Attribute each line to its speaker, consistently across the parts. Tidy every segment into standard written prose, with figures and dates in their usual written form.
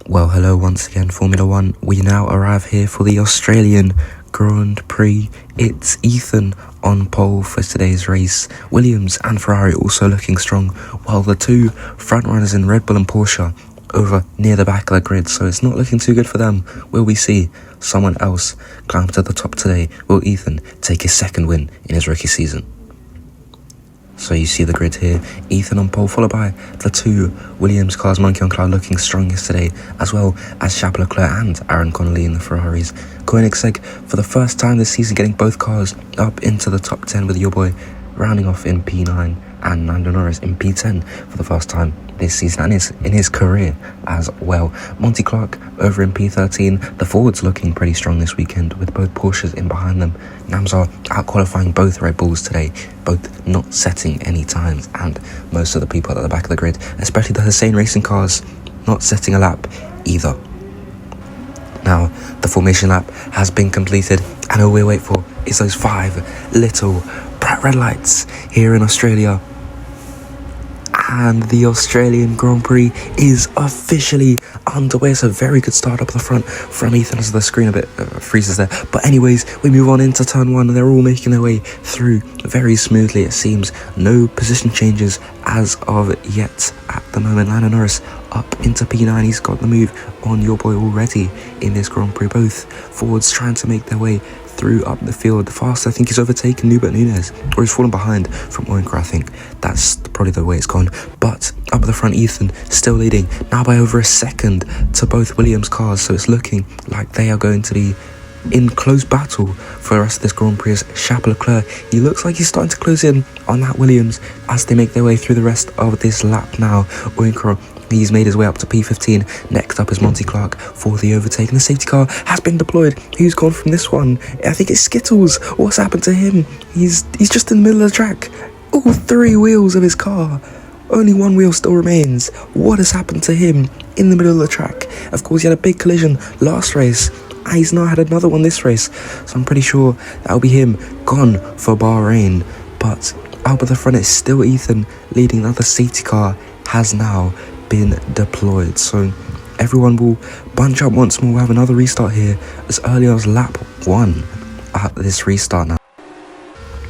Speaker 1: Well, hello once again, Formula One. We now arrive here for the Australian Grand Prix. It's Ethan on pole for today's race. Williams and Ferrari also looking strong, while the two front runners in Red Bull and Porsche over near the back of the grid, so it's not looking too good for them. Will we see someone else climb to the top today? Will Ethan take his second win in his rookie season? So you see the grid here, Ethan on pole, followed by the two Williams cars, Monkey on Cloud looking strong yesterday, as well as Charles Leclerc and Aaron Connolly in the Ferraris. Koenigsegg for the first time this season getting both cars up into the top 10, with your boy rounding off in P9 and Lando Norris in P10 for the first time this season and in his career as well. Monty Clark over in P13. The forwards looking pretty strong this weekend with both Porsches in behind them. Namzar out qualifying both Red Bulls today, both not setting any times, and most of the people at the back of the grid, especially the Hussein Racing cars, not setting a lap either. Now the formation lap has been completed, and all we wait for is those 5 little bright red lights here in Australia. And the Australian Grand Prix is officially underway. It's a very good start up the front from Ethan as the screen a bit freezes there. But anyways, we move on into turn 1 and they're all making their way through very smoothly, it seems. No position changes as of yet at the moment. Lando Norris up into P9. He's got the move on your boy already in this Grand Prix. Both forwards trying to make their way through up the field fast. I think he's overtaken Nunez, or he's fallen behind from Oyinkro. I think that's probably the way it's gone. But up the front, Ethan still leading now by over a second to both Williams cars, so it's looking like they are going to be in close battle for the rest of this Grand Prix. As Charles Leclerc, he looks like he's starting to close in on that Williams as they make their way through the rest of this lap now. Oyinkro, he's made his way up to P15. Next up is Monty Clark for the overtake, and the safety car has been deployed. Who's gone from this one? I think it's Skittles. What's happened to him? He's just in the middle of the track. All 3 wheels of his car. Only 1 wheel still remains. What has happened to him in the middle of the track? Of course, he had a big collision last race, and he's now had another one this race, so I'm pretty sure that'll be him gone for Bahrain. But up at the front, it's still Ethan leading. The other safety car has now been deployed, so everyone will bunch up once more. We'll have another restart here as early as lap 1 at this restart now.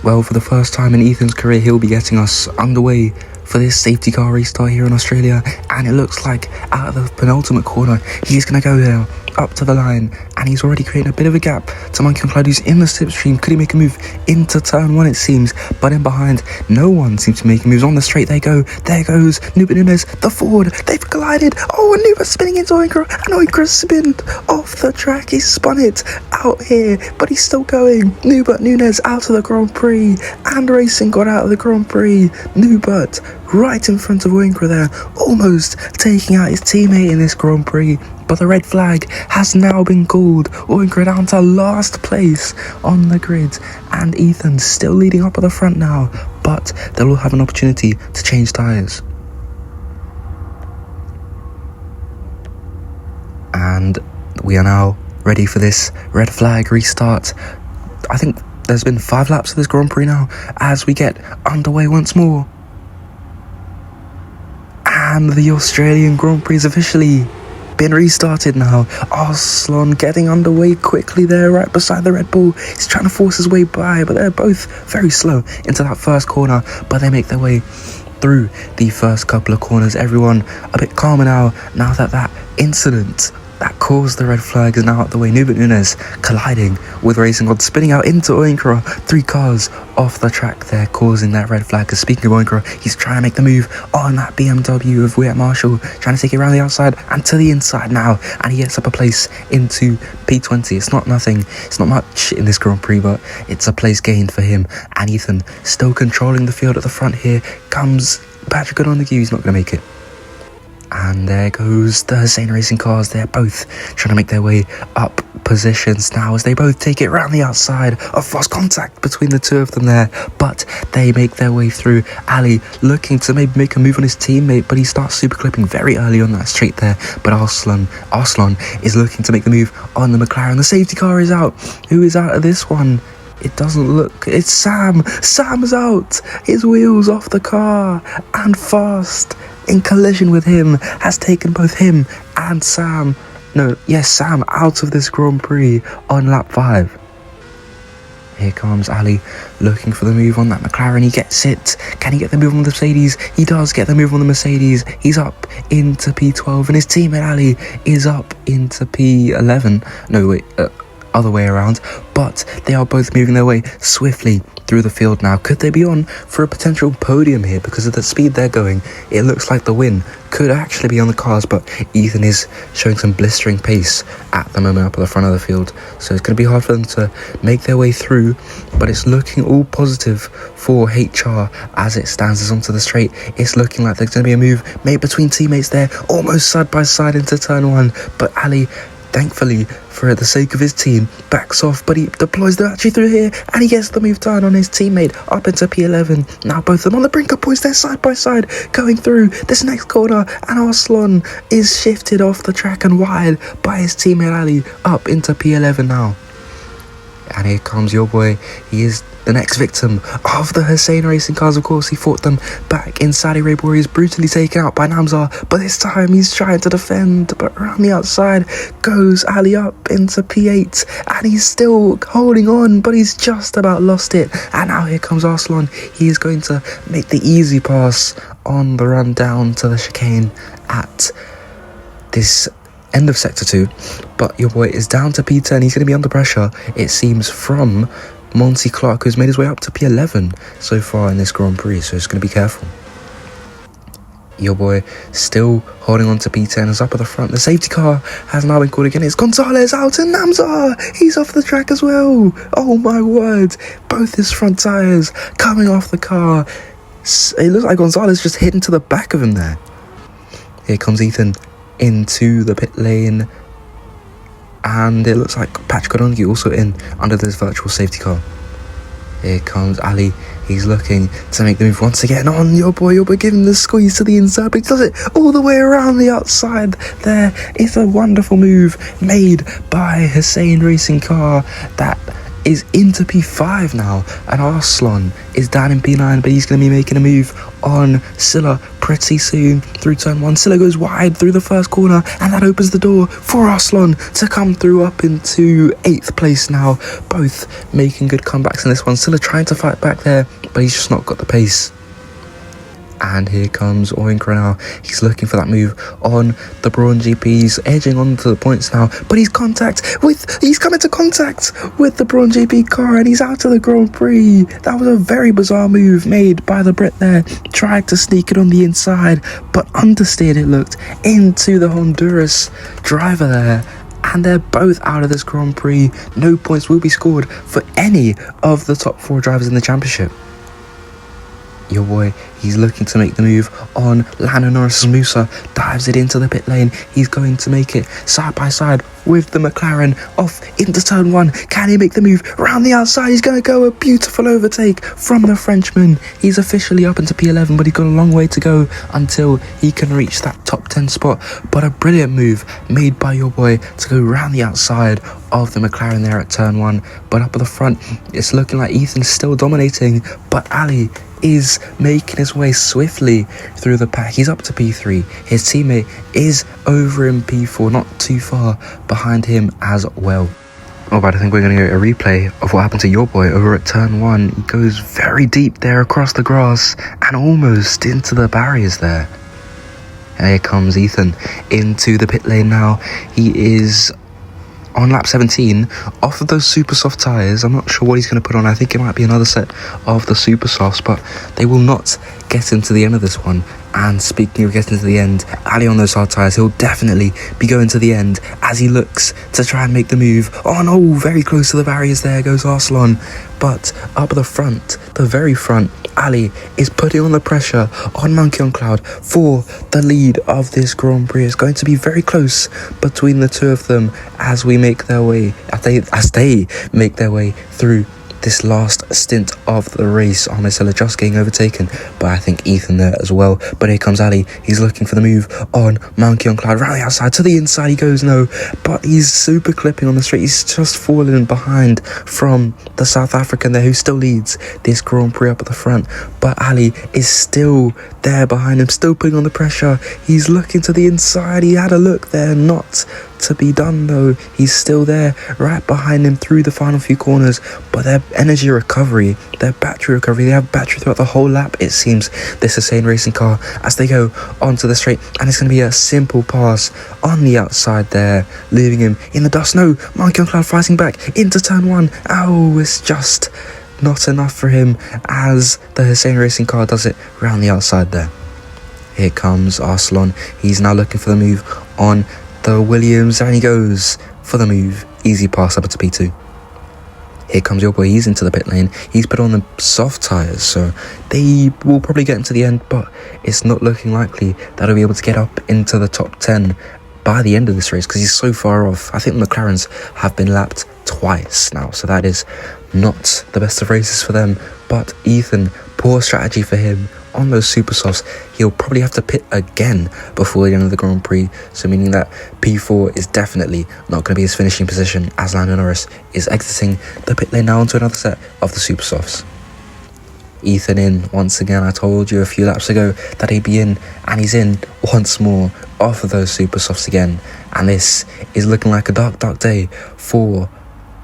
Speaker 1: Well, for the first time in Ethan's career, he'll be getting us underway for this safety car restart here in Australia, and it looks like out of the penultimate corner he's going to go there up to the line, and he's already created a bit of a gap to Monkey on Cloud, who's in the slipstream. Could he make a move into turn 1, it seems, but in behind no one seems to make moves. On the straight they go. There goes Nunez, the Ford. They've collided. Oh, and Nunez spinning into Oyinkro, and Oyinkro spinned off the track. He spun it out here, but he's still going. Nunez out of the Grand Prix, and Racing got out of the Grand Prix. Nubert right in front of Oyinkro there, almost taking out his teammate in this Grand Prix. But the red flag has now been called. Oyinkro down to last place on the grid, and Ethan still leading up at the front now, but they'll all have an opportunity to change tyres. And we are now ready for this red flag restart. I think there's been 5 laps of this Grand Prix now as we get underway once more. And the Australian Grand Prix is officially been restarted now. Arslan getting underway quickly there right beside the Red Bull. He's trying to force his way by, but they're both very slow into that first corner, but they make their way through the first couple of corners. Everyone a bit calmer now that incident that caused the red flag is now out the way. Nunez colliding with Racing God, spinning out into Oyinkro. 3 cars off the track there, causing that red flag. Because speaking of Oyinkro, he's trying to make the move on that BMW of Wyatt Marshall, trying to take it around the outside and to the inside now, and he gets up a place into P20. It's not nothing, it's not much in this Grand Prix, but it's a place gained for him. And Ethan still controlling the field at the front here. Comes Patrick Good on the queue, he's not going to make it. And there goes the Hussein Racing cars. They're both trying to make their way up positions now as they both take it around the outside. A fast contact between the two of them there, but they make their way through. Ali looking to maybe make a move on his teammate, but he starts super clipping very early on that straight there. But Arslan is looking to make the move on the McLaren. The safety car is out. Who is out of this one? It doesn't look... It's Sam. Sam's out. His wheels off the car. And fast. in collision with him has taken both him and Sam out of this Grand Prix on lap 5. Here comes Ali looking for the move on that McLaren. He gets it. Can he get the move on the Mercedes? He does get the move on the Mercedes. He's up into P12 and his teammate Ali is up into P11. No, wait, other way around. But they are both moving their way swiftly through the field now. Could they be on for a potential podium here because of the speed they're going? It looks like the win could actually be on the cars, but Ethan is showing some blistering pace at the moment up at the front of the field, so it's going to be hard for them to make their way through, but it's looking all positive for HR as it stands us onto the straight. It's looking like there's going to be a move made between teammates there, almost side by side into turn 1, but Ali, thankfully, for the sake of his team, backs off, but he deploys the battery through here, and he gets the move done on his teammate up into P11. Now both of them on the brink of points, they're side by side, going through this next corner, and Arslan is shifted off the track and wide by his teammate Ali up into P11 now. And here comes your boy. He is the next victim of the Hussein Racing cars. Of course, he fought them back in Saudi Arabia where he was brutally taken out by Namzar, but this time he's trying to defend, but around the outside goes Ali up into P8, and he's still holding on, but he's just about lost it. And now here comes Arslan. He is going to make the easy pass on the run down to the chicane at this end of sector 2, but your boy is down to P10. He's going to be under pressure, it seems, from Monty Clark, who's made his way up to P11 so far in this Grand Prix, so he's going to be careful. Your boy still holding on to P10, is up at the front. The safety car has now been called again. It's Gonzalez out, and Namzar, he's off the track as well. Oh my word, both his front tyres coming off the car. It looks like Gonzalez just hit into the back of him there. Here comes Ethan into the pit lane, and it looks like Patrick O'Donoghue also in under this virtual safety car. Here comes Ali. He's looking to make the move once again on your boy giving the squeeze to the inside, but he does it all the way around the outside. There is a wonderful move made by Hussein Racing car that is into P5 now, and Arslan is down in P9, but he's going to be making a move on Silla pretty soon through turn 1. Silla goes wide through the first corner, and that opens the door for Arslan to come through up into 8th place now, both making good comebacks in this one. Silla trying to fight back there, but he's just not got the pace. And here comes Oyinkro now. He's looking for that move on the Braun GP. He's edging onto the points now, but he's coming into contact with the Braun GP car, and he's out of the Grand Prix. That was a very bizarre move made by the Brit there. Tried to sneak it on the inside, but understeered, it looked, into the Honduras driver there. And they're both out of this Grand Prix. No points will be scored for any of the top 4 drivers in the championship. Your boy, he's looking to make the move on Lando Norris. Musa dives it into the pit lane. He's going to make it side by side with the McLaren off into turn 1. Can he make the move around the outside? He's going to go. A beautiful overtake from the Frenchman. He's officially up into P11, but he's got a long way to go until he can reach that top 10 spot. But a brilliant move made by your boy to go around the outside of the McLaren there at turn 1. But up at the front, it's looking like Ethan's still dominating, but Ali is making his way swiftly through the pack. He's up to P3. His teammate is over in P4, not too far behind him as well. Oh, but I think we're going to get a replay of what happened to your boy over at turn 1. He goes very deep there across the grass and almost into the barriers there. And here comes Ethan into the pit lane now. He is on lap 17 off of those super soft tyres. I'm not sure what he's going to put on. I think it might be another set of the super softs, but they will not get into the end of this one. And speaking of getting to the end, Ali on those hard tyres, he'll definitely be going to the end as he looks to try and make the move. Oh no, very close to the barriers there goes Arslan. But up the front, the very front, Ali is putting on the pressure on Monkey on Cloud for the lead of this Grand Prix. It's going to be very close between the two of them as they make their way through this last stint of the race. Marcella just getting overtaken, but I think Ethan there as well. But here comes Ali. He's looking for the move on Monkey on Cloud. Round the outside to the inside he goes, no, but he's super clipping on the straight. He's just fallen behind from the South African there, who still leads this Grand Prix up at the front. But Ali is still there behind him, still putting on the pressure. He's looking to the inside. He had a look there, not to be done though. He's still there, right behind him through the final few corners. But their energy recovery, their battery recovery, they have battery throughout the whole lap, it seems, this Hussein Racing car, as they go onto the straight. And it's going to be a simple pass on the outside there, leaving him in the dust. No, Monkey on Cloud fighting back into turn one. Oh, it's just not enough for him as the Hussein Racing car does it round the outside there. Here comes Arslan. He's now looking for the move on the Williams, and he goes for the move. Easy pass up to P2. Here comes your boy. He's into the pit lane. He's put on the soft tyres, so they will probably get him to the end, but it's not looking likely that he'll be able to get up into the top 10 by the end of this race because he's so far off. I think the McLarens have been lapped twice now, so that is not the best of races for them. But Ethan, poor strategy for him on those super softs. He'll probably have to pit again before the end of the Grand Prix, so meaning that P4 is definitely not going to be his finishing position as Lando Norris is exiting the pit lane now onto another set of the super softs. Ethan in once again. I told you a few laps ago that he'd be in, and he's in once more off of those super softs again. And this is looking like a dark day for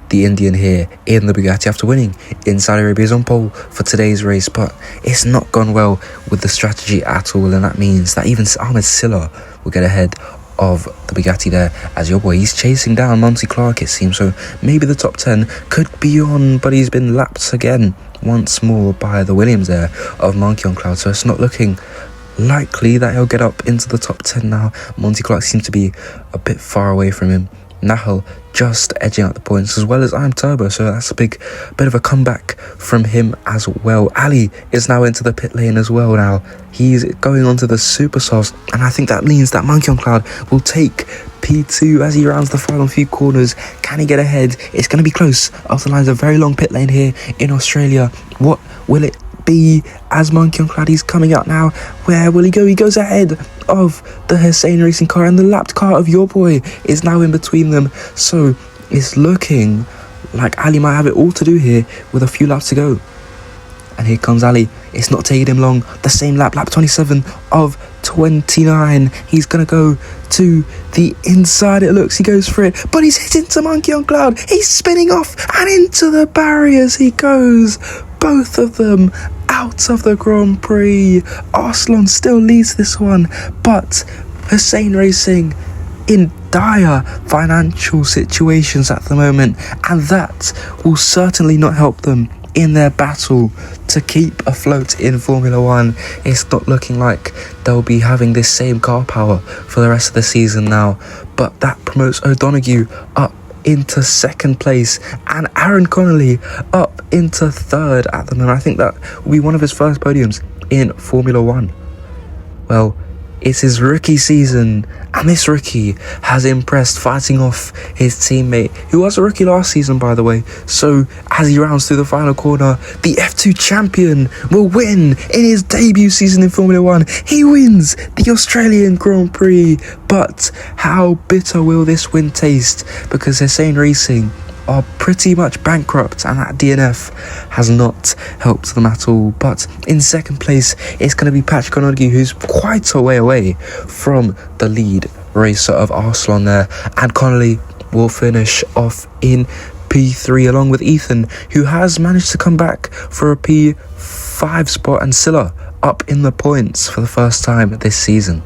Speaker 1: the Indian here in the Bugatti after winning in Saudi Arabia. Is on pole for today's race, but it's not gone well with the strategy at all, and that means that even Ahmed Silla will get ahead of the Bugatti there, as your boy, he's chasing down Monty Clark, it seems. So maybe the top 10 could be on, but he's been lapped again once more by the Williams there of Monkey on Cloud, so it's not looking likely that he'll get up into the top 10 now. Monty Clark seems to be a bit far away from him. Nahal just edging out the points, as well as I'm Turbo, so that's a bit of a comeback from him as well. Ali is now into the pit lane as well now. He's going onto the super softs, and I think that means that Monkey on Cloud will take P2 as he rounds the final few corners. Can he get ahead? It's going to be close. Off the lines, a very long pit lane here in Australia. What will it be as Monkey on Cloud? He's coming out now. Where will he go? He goes ahead of the Hussein Racing car, and the lapped car of your boy is now in between them. So it's looking like Ali might have it all to do here with a few laps to go. And here comes Ali. It's not taking him long. The same lap 27 of 29. He's going to go to the inside, it looks. He goes for it, but he's hit into Monkey on Cloud. He's spinning off, and into the barriers he goes. Both of them out of the Grand Prix. Arslan still leads this one, but Hussein Racing in dire financial situations at the moment, and that will certainly not help them in their battle to keep afloat in Formula 1. It's not looking like they'll be having this same car power for the rest of the season now, but that promotes O'Donoghue up into second place and Aaron Connolly up into third at the moment. I think that will be one of his first podiums in Formula 1. Well, it's his rookie season, and this rookie has impressed, fighting off his teammate, who was a rookie last season, by the way. So as he rounds through the final corner, the F2 champion will win in his debut season in Formula 1. He wins the Australian Grand Prix, but how bitter will this win taste? Because Hussein Racing are pretty much bankrupt, and that DNF has not helped them at all. But in second place, it's going to be Patrick O'Donoghue, who's quite a way away from the lead racer of Arslan there, and Connolly will finish off in P3 along with Ethan, who has managed to come back for a P5 spot, and Silla up in the points for the first time this season.